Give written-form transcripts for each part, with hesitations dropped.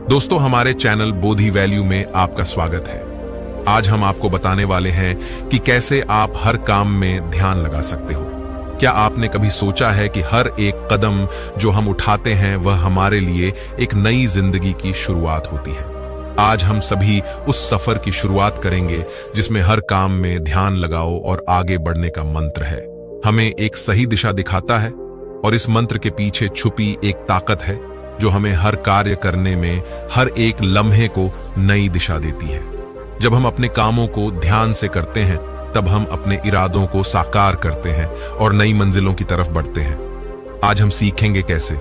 दोस्तों, हमारे चैनल बोधि वैल्यू में आपका स्वागत है। आज हम आपको बताने वाले हैं कि कैसे आप हर काम में ध्यान लगा सकते हो। क्या आपने कभी सोचा है कि हर एक कदम जो हम उठाते हैं वह हमारे लिए एक नई जिंदगी की शुरुआत होती है। आज हम सभी उस सफर की शुरुआत करेंगे जिसमें हर काम में ध्यान लगाओ और आगे बढ़ने का मंत्र है। हमें एक सही दिशा दिखाता है और इस मंत्र के पीछे छुपी एक ताकत है जो हमें हर कार्य करने में, हर एक लम्हे को नई दिशा देती है। जब हम अपने कामों को ध्यान से करते हैं तब हम अपने इरादों को साकार करते हैं और नई मंजिलों की तरफ बढ़ते हैं। आज हम सीखेंगे कैसे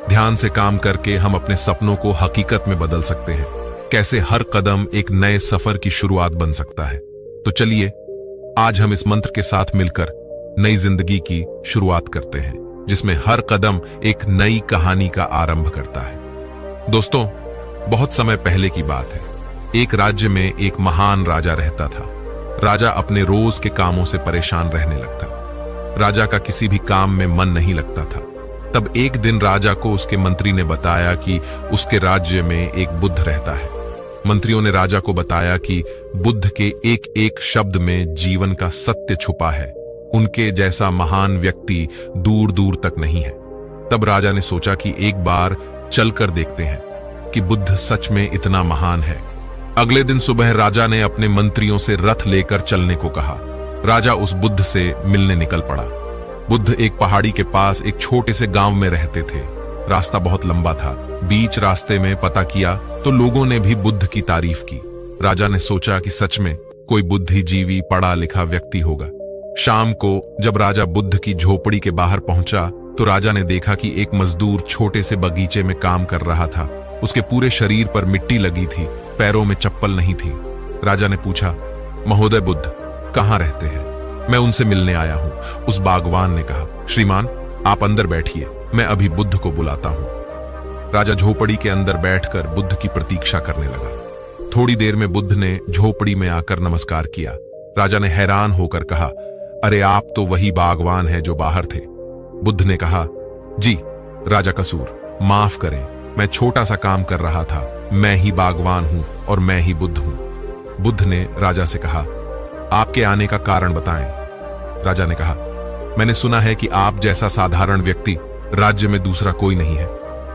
ध्यान से काम करके हम अपने सपनों को हकीकत में बदल सकते हैं, कैसे हर कदम एक नए सफर की शुरुआत बन सकता है। तो चलिए आज हम इस मंत्र के साथ मिलकर नई जिंदगी की शुरुआत करते हैं जिसमें हर कदम एक नई कहानी का आरंभ करता है। दोस्तों, बहुत समय पहले की बात है। एक राज्य में एक महान राजा रहता था। राजा अपने रोज के कामों से परेशान रहने लगता। राजा का किसी भी काम में मन नहीं लगता था। तब एक दिन राजा को उसके मंत्री ने बताया कि उसके राज्य में एक बुद्ध रहता है। मंत्रियों ने राजा को बताया कि बुद्ध के एक एक शब्द में जीवन का सत्य छुपा है। उनके जैसा महान व्यक्ति दूर दूर तक नहीं है। तब राजा ने सोचा कि एक बार चलकर देखते हैं कि बुद्ध सच में इतना महान है। अगले दिन सुबह राजा ने अपने मंत्रियों से रथ लेकर चलने को कहा। राजा उस बुद्ध से मिलने निकल पड़ा। बुद्ध एक पहाड़ी के पास एक छोटे से गांव में रहते थे। रास्ता बहुत लंबा था। बीच रास्ते में पता किया तो लोगों ने भी बुद्ध की तारीफ की। राजा ने सोचा कि सच में कोई बुद्धिजीवी, पढ़ा लिखा व्यक्ति होगा। शाम को जब राजा बुद्ध की झोपड़ी के बाहर पहुंचा तो राजा ने देखा कि एक मजदूर छोटे से बगीचे में काम कर रहा था। उसके पूरे शरीर पर मिट्टी लगी थी, पैरों में चप्पल नहीं थी। राजा ने पूछा, महोदय बुद्ध कहाँ रहते हैं? मैं उनसे मिलने आया हूं। उस बागवान ने कहा, श्रीमान आप अंदर बैठिए, मैं अभी बुद्ध को बुलाता हूं। राजा झोपड़ी के अंदर बैठकर बुद्ध की प्रतीक्षा करने लगा। थोड़ी देर में बुद्ध ने झोपड़ी में आकर नमस्कार किया। राजा ने हैरान होकर कहा, अरे आप तो वही बागवान है जो बाहर थे। बुद्ध ने कहा, जी राजा कसूर, माफ करें, मैं छोटा सा काम कर रहा था। मैं ही बागवान हूं और मैं ही बुद्ध हूं। बुद्ध ने राजा से कहा, आपके आने का कारण बताएं। राजा ने कहा, मैंने सुना है कि आप जैसा साधारण व्यक्ति राज्य में दूसरा कोई नहीं है,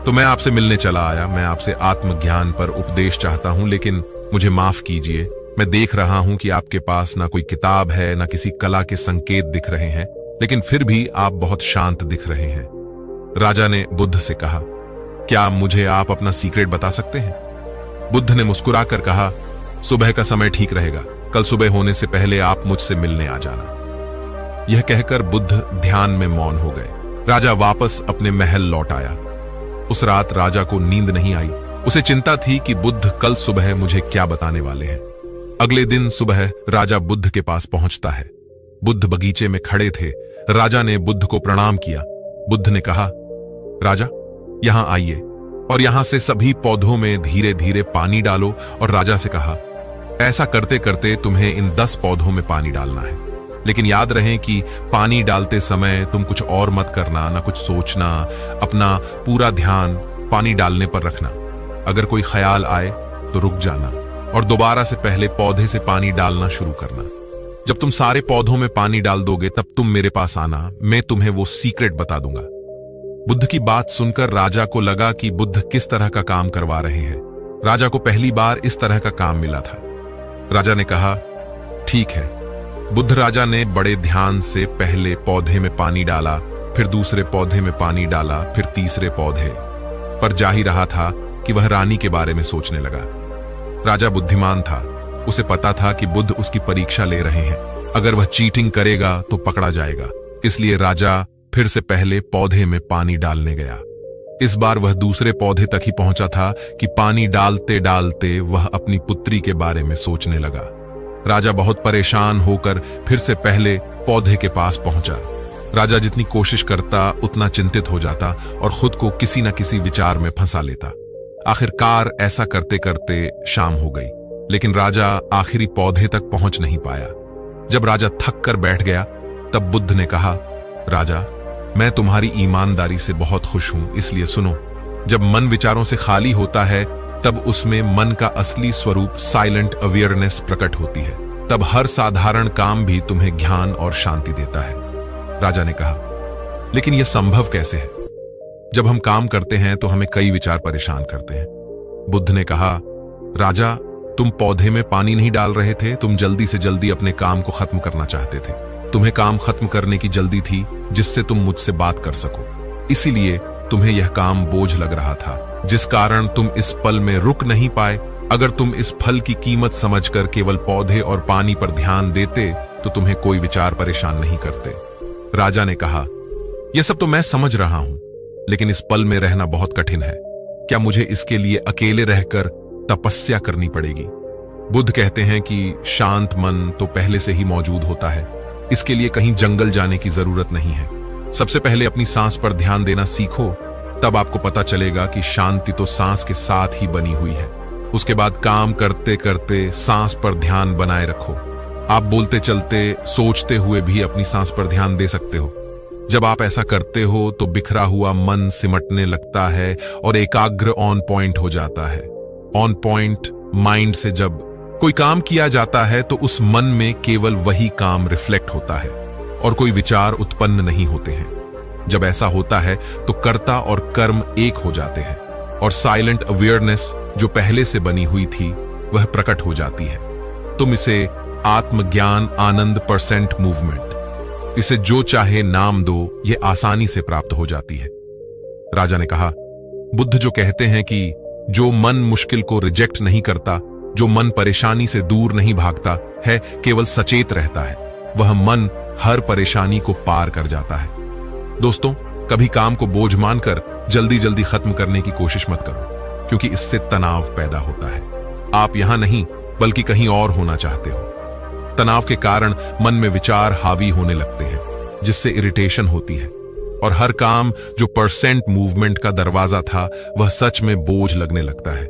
तो मैं आपसे मिलने चला आया। मैं आपसे आत्मज्ञान पर उपदेश चाहता हूं, लेकिन मुझे माफ कीजिए। मैं देख रहा हूं कि आपके पास ना कोई किताब है, ना किसी कला के संकेत दिख रहे हैं, लेकिन फिर भी आप बहुत शांत दिख रहे हैं। राजा ने बुद्ध से कहा, क्या मुझे आप अपना सीक्रेट बता सकते हैं? बुद्ध ने मुस्कुराकर कहा, सुबह का समय ठीक रहेगा। कल सुबह होने से पहले आप मुझसे मिलने आ जाना। यह कहकर बुद्ध ध्यान में मौन हो गए। राजा वापस अपने महल लौट आया। उस रात राजा को नींद नहीं आई। उसे चिंता थी कि बुद्ध कल सुबह मुझे क्या बताने वाले हैं। अगले दिन सुबह राजा बुद्ध के पास पहुंचता है। बुद्ध बगीचे में खड़े थे। राजा ने बुद्ध को प्रणाम किया। बुद्ध ने कहा, राजा यहां आइए और यहां से सभी पौधों में धीरे धीरे पानी डालो। और राजा से कहा, ऐसा करते करते तुम्हें इन 10 पौधों में पानी डालना है, लेकिन याद रहे कि पानी डालते समय तुम कुछ और मत करना, ना कुछ सोचना। अपना पूरा ध्यान पानी डालने पर रखना। अगर कोई ख्याल आए तो रुक जाना और दोबारा से पहले पौधे से पानी डालना शुरू करना। जब तुम सारे पौधों में पानी डाल दोगे तब तुम मेरे पास आना, मैं तुम्हें वो सीक्रेट बता दूंगा। बुद्ध की बात सुनकर राजा को लगा कि बुद्ध किस तरह का काम करवा रहे हैं। राजा को पहली बार इस तरह का काम मिला था। राजा ने कहा, ठीक है। बुद्ध राजा ने बड़े ध्यान से पहले पौधे में पानी डाला, फिर दूसरे पौधे में पानी डाला, फिर तीसरे पौधे पर। जा ही रहा था कि वह रानी के बारे में सोचने लगा। राजा बुद्धिमान था। उसे पता था कि बुद्ध उसकी परीक्षा ले रहे हैं। अगर वह चीटिंग करेगा तो पकड़ा जाएगा। इसलिए राजा फिर से पहले पौधे में पानी डालने गया। इस बार वह दूसरे पौधे तक ही पहुंचा था कि पानी डालते डालते वह अपनी पुत्री के बारे में सोचने लगा। राजा बहुत परेशान होकर फिर से पहले पौधे के पास पहुंचा। राजा जितनी कोशिश करता उतना चिंतित हो जाता और खुद को किसी न किसी विचार में फंसा लेता। आखिरकार ऐसा करते करते शाम हो गई, लेकिन राजा आखिरी पौधे तक पहुंच नहीं पाया। जब राजा थक कर बैठ गया तब बुद्ध ने कहा, राजा मैं तुम्हारी ईमानदारी से बहुत खुश हूं, इसलिए सुनो। जब मन विचारों से खाली होता है तब उसमें मन का असली स्वरूप साइलेंट अवेयरनेस प्रकट होती है। तब हर साधारण काम भी तुम्हें ज्ञान और शांति देता है। राजा ने कहा, लेकिन यह संभव कैसे है? जब हम काम करते हैं तो हमें कई विचार परेशान करते हैं। बुद्ध ने कहा, राजा, तुम पौधे में पानी नहीं डाल रहे थे, तुम जल्दी से जल्दी अपने काम को खत्म करना चाहते थे। तुम्हें काम खत्म करने की जल्दी थी जिससे तुम मुझसे बात कर सको। इसीलिए तुम्हें यह काम बोझ लग रहा था, जिस कारण तुम इस पल में रुक नहीं पाए। अगर तुम इस फल की कीमत समझकर केवल पौधे और पानी पर ध्यान देते तो तुम्हें कोई विचार परेशान नहीं करते। राजा ने कहा, यह सब तो मैं समझ रहा हूं, लेकिन इस पल में रहना बहुत कठिन है। क्या मुझे इसके लिए अकेले रहकर तपस्या करनी पड़ेगी? बुद्ध कहते हैं कि शांत मन तो पहले से ही मौजूद होता है। इसके लिए कहीं जंगल जाने की जरूरत नहीं है। सबसे पहले अपनी सांस पर ध्यान देना सीखो, तब आपको पता चलेगा कि शांति तो सांस के साथ ही बनी हुई है। उसके बाद काम करते करते सांस पर ध्यान बनाए रखो। आप बोलते चलते सोचते हुए भी अपनी सांस पर ध्यान दे सकते हो। जब आप ऐसा करते हो तो बिखरा हुआ मन सिमटने लगता है और एकाग्र ऑन पॉइंट हो जाता है। ऑन पॉइंट माइंड से जब कोई काम किया जाता है तो उस मन में केवल वही काम रिफ्लेक्ट होता है और कोई विचार उत्पन्न नहीं होते हैं। जब ऐसा होता है तो कर्ता और कर्म एक हो जाते हैं और साइलेंट अवेयरनेस जो पहले से बनी हुई थी वह प्रकट हो जाती है। तुम इसे आत्मज्ञान आनंद % मूवमेंट, इसे जो चाहे नाम दो, यह आसानी से प्राप्त हो जाती है। राजा ने कहा, बुद्ध जो कहते हैं कि जो मन मुश्किल को रिजेक्ट नहीं करता, जो मन परेशानी से दूर नहीं भागता है, केवल सचेत रहता है, वह मन हर परेशानी को पार कर जाता है। दोस्तों, कभी काम को बोझ मानकर जल्दी जल्दी खत्म करने की कोशिश मत करो, क्योंकि इससे तनाव पैदा होता है। आप यहां नहीं बल्कि कहीं और होना चाहते हो। तनाव के कारण मन में विचार हावी होने लगते हैं, जिससे इरिटेशन होती है और हर काम जो % मूवमेंट का दरवाजा था वह सच में बोझ लगने लगता है।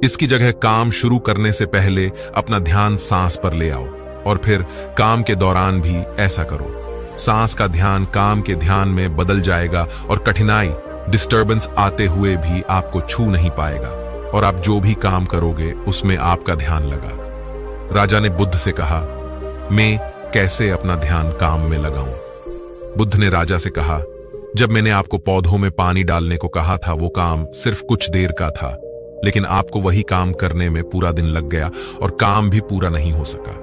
इसकी जगह काम शुरू करने से पहले अपना ध्यान सांस पर ले आओ और फिर काम के दौरान भी ऐसा करो। सांस का ध्यान काम के ध्यान में बदल जाएगा और कठिनाई डिस्टर्बेंस आते हुए भी आपको छू नहीं पाएगा और आप जो भी काम करोगे उसमें आपका ध्यान लगा। राजा ने बुद्ध से कहा, मैं कैसे अपना ध्यान काम में लगाऊं? बुद्ध ने राजा से कहा, जब मैंने आपको पौधों में पानी डालने को कहा था वो काम सिर्फ कुछ देर का था, लेकिन आपको वही काम करने में पूरा दिन लग गया और काम भी पूरा नहीं हो सका।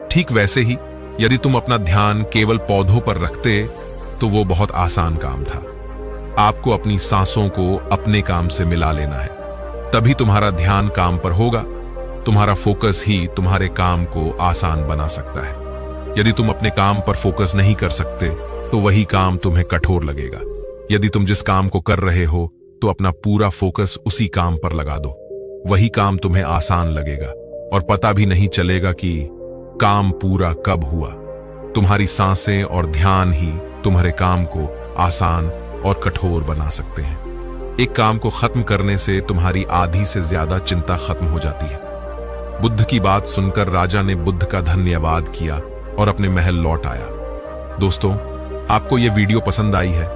ठीक वैसे ही यदि तुम अपना ध्यान केवल पौधों पर रखते तो वो बहुत आसान काम था। आपको अपनी सांसों को अपने काम से मिला लेना है, तभी तुम्हारा ध्यान काम पर होगा। तुम्हारा फोकस ही तुम्हारे काम को आसान बना सकता है। यदि तुम अपने काम पर फोकस नहीं कर सकते तो वही काम तुम्हें कठोर लगेगा। यदि तुम जिस काम को कर रहे हो तो अपना पूरा फोकस उसी काम पर लगा दो, वही काम तुम्हें आसान लगेगा और पता भी नहीं चलेगा कि काम पूरा कब हुआ। तुम्हारी सांसें और ध्यान ही तुम्हारे काम को आसान और कठोर बना सकते हैं। एक काम को खत्म करने से तुम्हारी आधी से ज्यादा चिंता खत्म हो जाती है। बुद्ध की बात सुनकर राजा ने बुद्ध का धन्यवाद किया और अपने महल लौट आया। दोस्तों, आपको यह वीडियो पसंद आई है